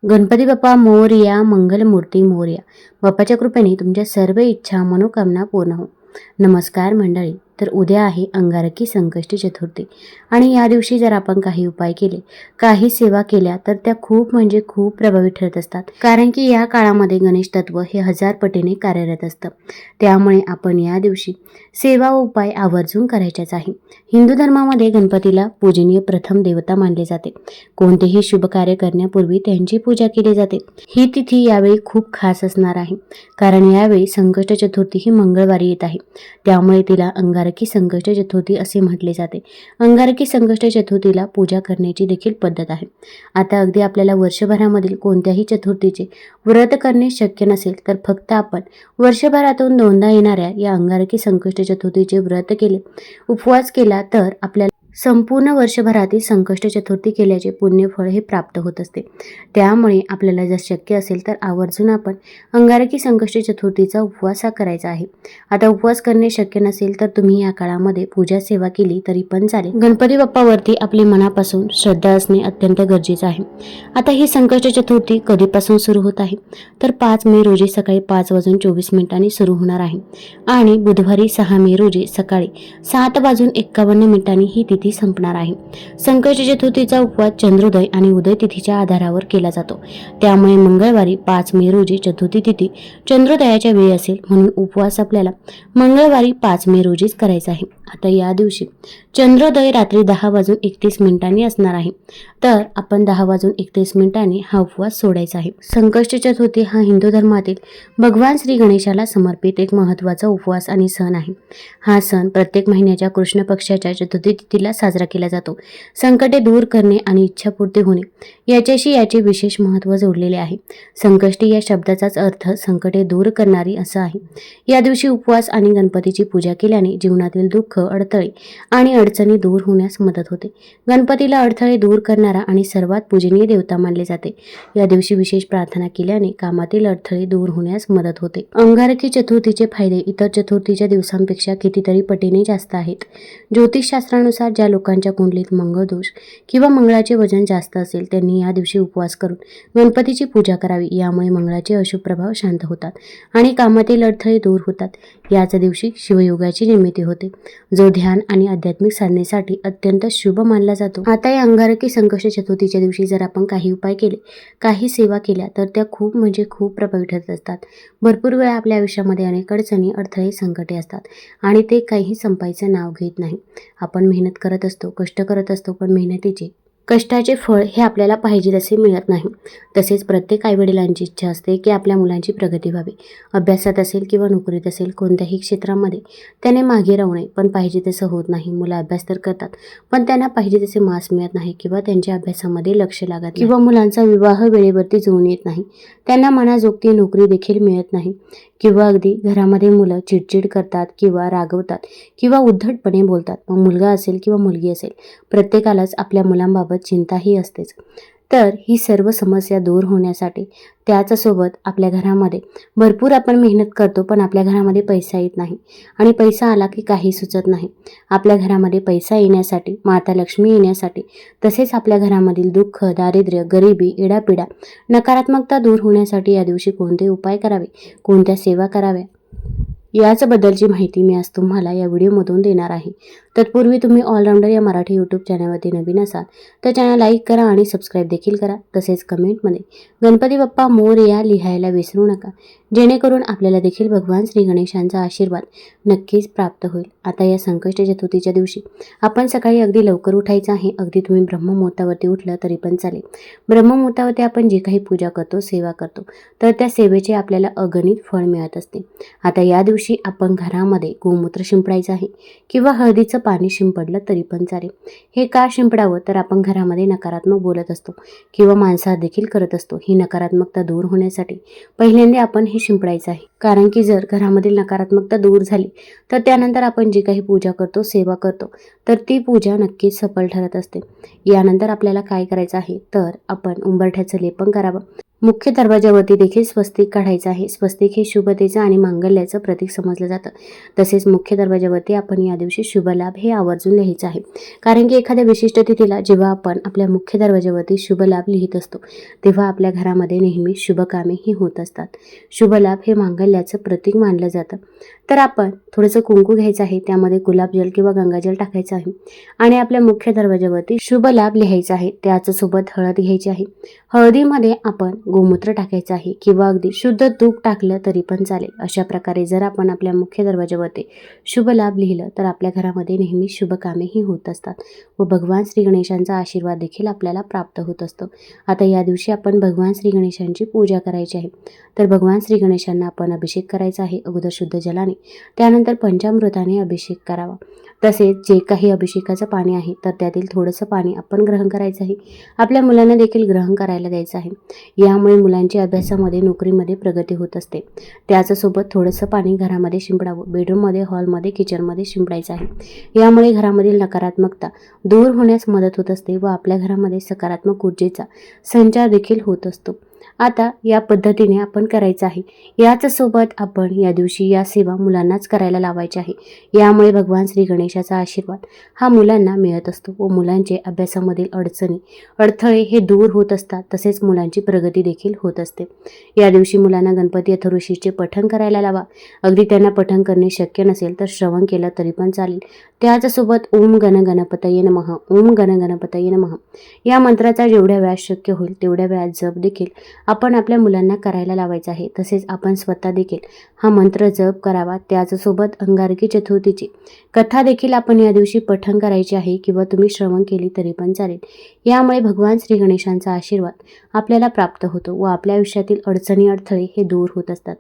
गणपती बाप्पा मोरया, मंगलमूर्ती मोरया. बाप्पाच्या कृपेने तुमच्या सर्व इच्छा मनोकामना पूर्ण हो. नमस्कार मंडळी. तर उद्या आहे अंगारकी संकष्टी चतुर्थी आणि या दिवशी जर आपण काही उपाय केले, काही सेवा केल्या तर त्या खूप म्हणजे खूप प्रभावी ठरत असतात. कारण की या काळामध्ये गणेश तत्व हे 1000 पटीने कार्यरत असतं. त्यामुळे आपण या दिवशी सेवा व उपाय आवर्जून करायचेच आहे. हिंदू धर्मामध्ये गणपतीला पूजनीय प्रथम देवता मानले जाते. कोणतेही शुभ कार्य करण्यापूर्वी त्यांची पूजा केली जाते. ही तिथी यावेळी खूप खास असणार आहे, कारण यावेळी संकष्ट चतुर्थी ही मंगळवारी येत आहे. त्यामुळे तिला अंगारकी संकष्ट चतुर्थी असे म्हटले जाते. अंगारकी संकष्ट चतुर्थीला पूजा करण्याची देखील पद्धत आहे. आता अगदी आपल्याला वर्षभरामधील कोणत्याही चतुर्थीचे व्रत करणे शक्य नसेल तर फक्त आपण वर्षभरातून 2दा येणाऱ्या या अंगारकी संकष्ट चतुर्थीचे व्रत केले, उपवास केला तर आपल्याला संपूर्ण वर्षभरातील संकष्ट चतुर्थी केल्याचे पुण्यफळ हे प्राप्त होत असते. त्यामुळे आपल्याला जर शक्य असेल तर आवर्जून आपण अंगारकी संकष्ट चतुर्थीचा उपवास हा करायचा आहे. आता उपवास करणे शक्य नसेल तर तुम्ही या काळामध्ये पूजा सेवा केली तरी पण चालेल. गणपती बाप्पावरती आपली मनापासून श्रद्धा असणे अत्यंत गरजेचे आहे. आता ही संकष्ट चतुर्थी कधीपासून सुरू होत आहे तर 5 मे रोजी सकाळी 5:24 सुरू होणार आहे आणि बुधवारी 6 मे रोजी सकाळी 7:51 ही तिथी संपणार आहे. संकष्ट चतुर्थीचा उपवास चंद्रोदय आणि उदय तिथीच्या आधारावर केला जातो. त्यामुळे मंगळवारी 5 मे रोजी चतुर्थी तिथी चंद्रोदयाच्या वेळी असेल, म्हणून उपवास आपल्याला मंगळवारी 5 मे रोजीच करायचा आहे. आता या दिवशी चंद्रोदय रात्री 10:31 असणार आहे, तर आपण 10:31 हा उपवास सोडायचा आहे. संकष्ट चतुर्थी हा हिंदू धर्मातील भगवान श्री गणेशाला समर्पित एक महत्त्वाचा उपवास आणि सण आहे. हा सण प्रत्येक महिन्याच्या कृष्ण पक्षाच्या चतुर्थी तिथीला साजरा केला जातो. संकटे दूर करणे आणि इच्छापूर्ती होणे याच्याशी याचे विशेष महत्त्व जोडलेले आहे. संकष्टी या शब्दाचाच अर्थ संकटे दूर करणारी असा आहे. या दिवशी उपवास आणि गणपतीची पूजा केल्याने जीवनातील दुःख, अडथळे आणि अडचणी दूर होण्यास मदत होते. गणपतीला अडथळे दूर करणारा आणि सर्वात पूजनीय देवता मानले जाते. या दिवशी विशेष प्रार्थना केल्याने कामातील अडथळे दूर होण्यास मदत होते. अंगारकी चतुर्थीचे फायदे इतर चतुर्थीच्या दिवसांपेक्षा कितीतरी पटीने जास्त आहेत. ज्योतिषशास्त्रानुसार ज्या लोकांच्या कुंडलीत मंगळ दोष किंवा मंगळाचे वजन जास्त असेल त्यांनी या दिवशी उपवास करून गणपतीची पूजा करावी. यामुळे मंगळाचे अशुभ प्रभाव शांत होतात आणि कामातील अडथळे दूर होतात. याच दिवशी शिवयोगाची निर्मिती होते, जो ध्यान आणि आध्यात्मिक साधनेसाठी अत्यंत शुभ मानला जातो. आता या अंगारकी संकष्ट चतुर्थीच्या दिवशी जर आपण काही उपाय केले, काही सेवा केल्या तर त्या खूप म्हणजे खूप प्रभावी ठरत असतात. भरपूर वेळा आपल्या आयुष्यामध्ये अनेक अडचणी, अडथळे, संकटे असतात आणि ते काही संपायचं नाव घेत नाही. आपण मेहनत करत असतो, कष्ट करत असतो, पण कष्टाचे फळ हे आपल्याला पाहिजे तसे मिळत नाही. तसेच प्रत्येक आईवडिलांची इच्छा असते की आपल्या मुलांची प्रगती व्हावी. अभ्यासात असेल किंवा नोकरीत असेल, कोणत्याही क्षेत्रामध्ये त्याने मागे राहू नये, पण पाहिजे तसं होत नाही. मुलं अभ्यास तर करतात, पण त्यांना पाहिजे तसे मार्क्स मिळत नाही किंवा त्यांच्या अभ्यासामध्ये लक्ष लागत नाही किंवा मुलांचा विवाह वेळेवरती जुळून येत नाही. त्यांना मनाजोगती नोकरी देखील मिळत नाही किंवा अगदी घरामध्ये मुलं चिडचिड करतात किंवा रागवतात किंवा उद्धटपणे बोलतात. मग मुलगा असेल किंवा मुलगी असेल, प्रत्येकालाच आपल्या मुलांबाबत चिंताही असतेच. तर ही सर्व समस्या दूर होण्यासाठी त्याच्यासोबत आपल्या घरामध्ये भरपूर आपण मेहनत करतो, पण आपल्या घरामध्ये पैसा येत नाही आणि पैसा आला की काही सुचत नाही. आपल्या घरामध्ये पैसा येण्यासाठी, माता लक्ष्मी येण्यासाठी, तसेच आपल्या घरामधील दुःख, दारिद्र्य, गरिबी, इडापिडा, नकारात्मकता दूर होण्यासाठी या दिवशी कोणते उपाय करावे, कोणत्या सेवा कराव्या याचबद्दलची माहिती मी आज तुम्हाला या व्हिडिओमधून देणार आहे. तत्पूर्वी तुम्ही ऑलराऊंडर या मराठी यूट्यूब चॅनलवरती नवीन असाल तर चॅनल लाईक करा आणि सबस्क्राईब देखील करा. तसेच कमेंटमध्ये गणपती बाप्पा मोरया लिहायला विसरू नका, जेणेकरून आपल्याला देखील भगवान श्री गणेशांचा आशीर्वाद नक्कीच प्राप्त होईल. आता या संकष्ट चतुर्थीच्या दिवशी आपण सकाळी अगदी लवकर उठायचं आहे. अगदी तुम्ही ब्रह्ममुहूर्तावरती उठलं तरी पण चालेल. ब्रह्ममुहूर्तावरती आपण जे काही पूजा करतो, सेवा करतो, तर त्या सेवेचे आपल्याला अगणित फळ मिळत असते. आता या दिवशी आपण घरामध्ये गोमूत्र शिंपडायचं आहे किंवा हळदीचं पाणी शिंपडलं तरी पण चालेल. हे का शिंपडावं तर आपण घरामध्ये नकारात्मक बोलत असतो किंवा माणसात देखील करत असतो. ही नकारात्मकता दूर होण्यासाठी पहिल्यांदा आपण हे शिंपडायचं आहे. कारण की जर घरामधील नकारात्मकता दूर झाली तर त्यानंतर आपण जी काही पूजा करतो, सेवा करतो, तर ती पूजा नक्कीच सफल ठरत असते. यानंतर आपल्याला काय करायचं आहे तर आपण उंबरठ्याचं लेपन करावं. मुख्य दरवाजावरती देखील स्वस्तिक काढायचं आहे. स्वस्तिक हे शुभतेचं आणि मांगल्याचं प्रतीक समजलं जातं. तसेच मुख्य दरवाजावरती आपण या दिवशी शुभ लाभ हे आवर्जून लिहायचं आहे. कारण की एखाद्या विशिष्ट तिथीला जेव्हा आपण आपल्या मुख्य दरवाजावरती शुभ लाभ लिहित असतो तेव्हा आपल्या घरामध्ये नेहमी शुभ कामे ही होत असतात. शुभ लाभ हे मांगल्याचं प्रतीक मानलं जातं. तर आपण थोडंसं कुंकू घ्यायचं आहे, त्यामध्ये गुलाबजल किंवा गंगाजल टाकायचं आहे आणि आपल्या मुख्य दरवाजावरती शुभ लाभ लिहायचा आहे. त्याचसोबत हळद घ्यायची आहे. हळदीमध्ये आपण गोमूत्र टाकायचं आहे किंवा अगदी शुद्ध तूप टाकलं तरी पण चालेल. अशा प्रकारे जर आपण आपल्या मुख्य दरवाजावरती शुभ लाभ लिहिलं तर आपल्या घरामध्ये नेहमी शुभ कामेही होत असतात व भगवान श्री गणेशांचा आशीर्वाद देखील आपल्याला प्राप्त होत असतो. आता या दिवशी आपण भगवान श्री गणेशांची पूजा करायची आहे. तर भगवान श्री गणेशांना आपण अभिषेक करायचा आहे अगोदर शुद्ध जलाने, त्यानंतर पंचामृताने अभिषेक करावा. तसेच जे काही अभिषेकाचं पाणी आहे तर त्यातील थोडंसं पाणी आपण ग्रहण करायचं आहे. आपल्या मुलांना देखील ग्रहण करायला द्यायचं आहे. यामुळे मुलांची अभ्यासामध्ये नोकरीमध्ये प्रगती होत असते. त्याचसोबत थोडंसं पाणी घरामध्ये शिंपडावं. बेडरूममध्ये, हॉलमध्ये, किचनमध्ये शिंपडायचं आहे. यामुळे घरामधील नकारात्मकता दूर होण्यास मदत होत असते व आपल्या घरामध्ये सकारात्मक ऊर्जेचा संचार देखील होत असतो. आता या पद्धतीने आपण करायचं आहे. याचसोबत आपण या दिवशी या सेवा मुलांनाच करायला लावायच्या आहे. यामुळे भगवान श्री गणेशाचा आशीर्वाद हा मुलांना मिळत असतो व मुलांचे अभ्यासामधील अडचणी, अडथळे हे दूर होत असतात. तसेच मुलांची प्रगती देखील होत असते. या दिवशी मुलांना गणपती अथर्वशीचे पठण करायला लावा. अगदी त्यांना पठण करणे शक्य नसेल तर श्रवण केलं तरी पण चालेल. त्याचसोबत ओम गण गणपतये नमः, ओम गण गणपतये नमः या मंत्राचा जेवढ्या वेळा शक्य होईल तेवढ्या वेळा जप देखील आपण आपल्या मुलांना करायला लावायचं आहे. तसेच आपण स्वतः देखील हा मंत्र जप करावा. त्याचसोबत अंगारकी चतुर्थीची कथा देखील आपण या दिवशी पठण करायची आहे किंवा तुम्ही श्रवण केली तरी पण चालेल. यामुळे भगवान श्री गणेशांचा आशीर्वाद आपल्याला प्राप्त होतो व आपल्या आयुष्यातील अडचणी, अडथळे हे दूर होत असतात.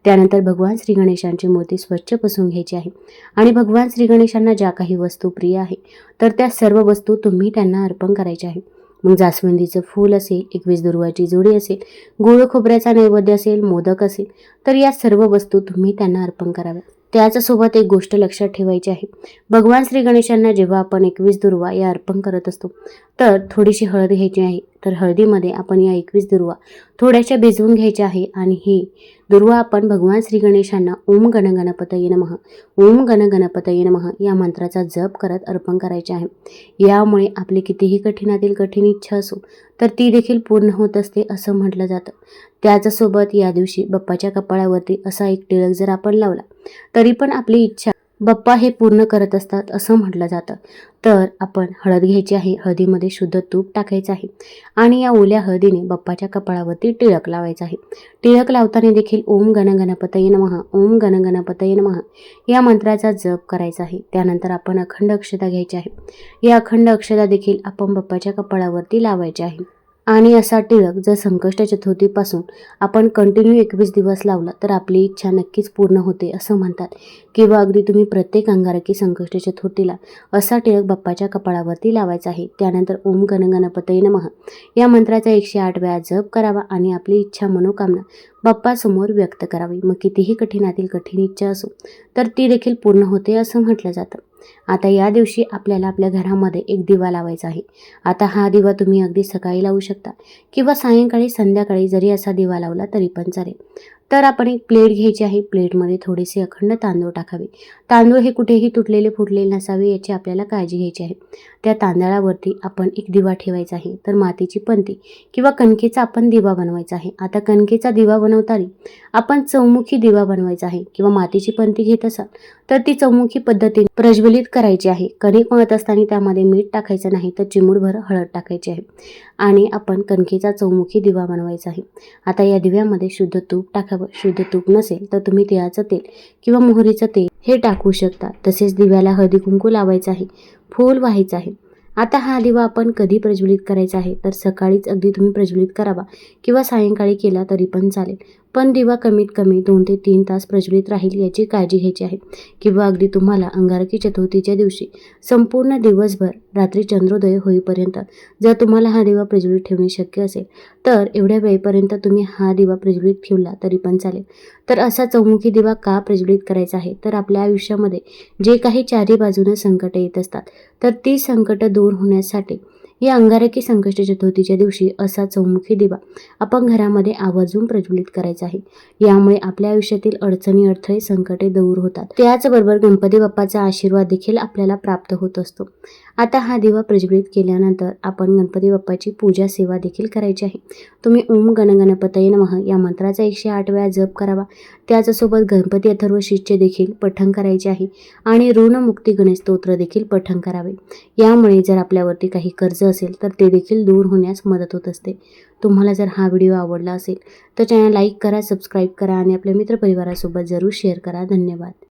त्यानंतर भगवान श्री गणेशांची मूर्ती स्वच्छ पुसून घ्यायची आहे आणि भगवान श्री गणेशांना ज्या काही वस्तू प्रिय आहे तर त्या सर्व वस्तू तुम्ही त्यांना अर्पण करायच्या आहे. मग जास्वंदीचं फूल असेल, 21 दुर्वाची जोडी असेल, गोड खोबऱ्याचा नैवेद्य असेल, मोदक असेल तर या सर्व वस्तू तुम्ही त्यांना अर्पण कराव्या. त्याचसोबत एक गोष्ट लक्षात ठेवायची आहे. भगवान श्री गणेशांना जेव्हा आपण 21 दुर्वा या अर्पण करत असतो तर थोडीशी हळद घ्यायची आहे. तर हळदीमध्ये आपण या 21 दुर्वा थोड्याशा भिजवून घ्यायच्या आहे आणि ही दुर्वा आपण भगवान श्री गणेशांना ओम गण गणपतये नमः, ओम गण गणपतये नमः या मंत्राचा जप करत अर्पण करायचे आहे. यामुळे आपली कितीही कठीणातील कठीण इच्छा असो तर ती देखील पूर्ण होत असते असं म्हटलं जातं. त्याचसोबत या दिवशी बाप्पाच्या कपाळावरती असा एक टिळक जर आपण लावला तरी पण आपली इच्छा बाप्पा हे पूर्ण करत असतात असं म्हटलं जातं. तर आपण हळद घ्यायची आहे. हळदीमध्ये शुद्ध तूप टाकायचं आहे आणि या ओल्या हळदीने बाप्पाच्या कपाळावरती टिळक लावायचं आहे. टिळक लावताना देखील ओम गण गणपतये नमः, ओम गण गणपतये नमः या मंत्राचा जप करायचा आहे. त्यानंतर आपण अखंड अक्षता घ्यायची आहे. या अखंड अक्षता देखील आपण बाप्पाच्या कपाळावरती लावायच्या आहे. आणि असा टिळक जर संकष्ट चतुर्थीपासून आपण कंटिन्यू 21 दिवस लावला तर आपली इच्छा नक्कीच पूर्ण होते असं म्हणतात. किंवा अगदी तुम्ही प्रत्येक अंगारकी संकष्ट चतुर्थीला असा टिळक बाप्पाच्या कपाळावरती लावायचा आहे. त्यानंतर ओम गण गणपतये नमः या मंत्राचा 108 वेळा जप करावा आणि आपली इच्छा, मनोकामना बाप्पासमोर व्यक्त करावी. मग कितीही कठीणातील कठीण इच्छा असो तर ती देखील पूर्ण होते असं म्हटलं जातं. आता या दिवशी आपल्याला आपल्या घरामध्ये एक दिवा लावायचा आहे. आता हा दिवा तुम्ही अगदी सकाळी लावू शकता किंवा सायंकाळी, संध्याकाळी जरी असा दिवा लावला तरी पण चालेल. तर आपण एक प्लेट घ्यायची आहे. प्लेटमध्ये थोडेसे अखंड तांदूळ टाकावे. तांदूळ हे कुठेही तुटलेले, फुटलेले नसावे याची आपल्याला काळजी घ्यायची आहे. त्या तांदळावरती आपण एक दिवा ठेवायचा आहे. तर मातीची पंती किंवा कणकेचा आपण दिवा बनवायचा आहे. आता कणकेचा दिवा बनवताना आपण चौमुखी दिवा बनवायचा आहे किंवा मातीची पंती घेत असाल तर ती चौमुखी पद्धतीने प्रज्वलित करायची आहे. कणिक मळत असताना त्यामध्ये मीठ टाकायचं नाही तर चिमूटभर हळद टाकायची आहे आणि आपण कणकेचा चौमुखी दिवा बनवायचा आहे. आता या दिव्यामध्ये शुद्ध तूप टाकावं. शुद्ध तूप नसेल तर तुम्ही तिळाचं तेल किंवा मोहरीचं तेल हे टाकू शकता. तसेच दिव्याला हळदी कुंकू लावायचं आहे, फूल व्हायचं आहे. आता हा दिवा आपण कधी प्रज्वलित करायचा आहे तर सकाळीच अगदी तुम्ही प्रज्वलित करावा किंवा सायंकाळी केला तरी पण चालेल. पण दिवा कमीत कमी 2 ते 3 तास प्रज्वलित राहील याची काळजी घ्यायची आहे. किंवा अगदी तुम्हाला अंगारकी चतुर्थीच्या दिवशी संपूर्ण दिवसभर रात्री चंद्रोदय होईपर्यंत जर तुम्हाला हा दिवा प्रज्वलित ठेवणे शक्य असेल तर एवढ्या वेळेपर्यंत तुम्ही हा दिवा प्रज्वलित ठेवला तरी पण चालेल. तर असा चौमुखी दिवा का प्रज्वलित करायचा आहे तर आपल्या आयुष्यामध्ये जे काही चारी बाजूने संकट येत असतात तर ती संकट दूर होण्यासाठी या अंगारकी संकष्ट चतुर्थीच्या दिवशी असा चौमुखी दिवा आपण घरामध्ये आवर्जून प्रज्वलित करायचा आहे. यामुळे आपल्या आयुष्यातील अडचणी, अडथळे, संकटे दूर होतात. त्याचबरोबर गणपती बाप्पाचा आशीर्वाद देखील आपल्याला प्राप्त होत असतो. आता हा दिवा प्रज्वलित केल्यानंतर आपण गणपती बाप्पाची पूजा सेवा देखील करायची आहे. तुम्ही ओम गणगणपतये नमः या मंत्राचा 108 वेळा जप करावा. त्याचसोबत गणपती अथर्वशीर्षचे देखील पठण करायचे आहे आणि ऋणमुक्ती गणेश स्तोत्र देखील पठण करावे. यामुळे जर आपल्यावरती काही कर्ज असेल तर ते देखील दूर होण्यास मदत होत असते. तुम्हाला जर हा व्हिडिओ आवडला असेल तर चॅनल लाईक करा, सबस्क्राईब करा आणि आपल्या मित्रपरिवारासोबत जरूर शेअर करा. धन्यवाद.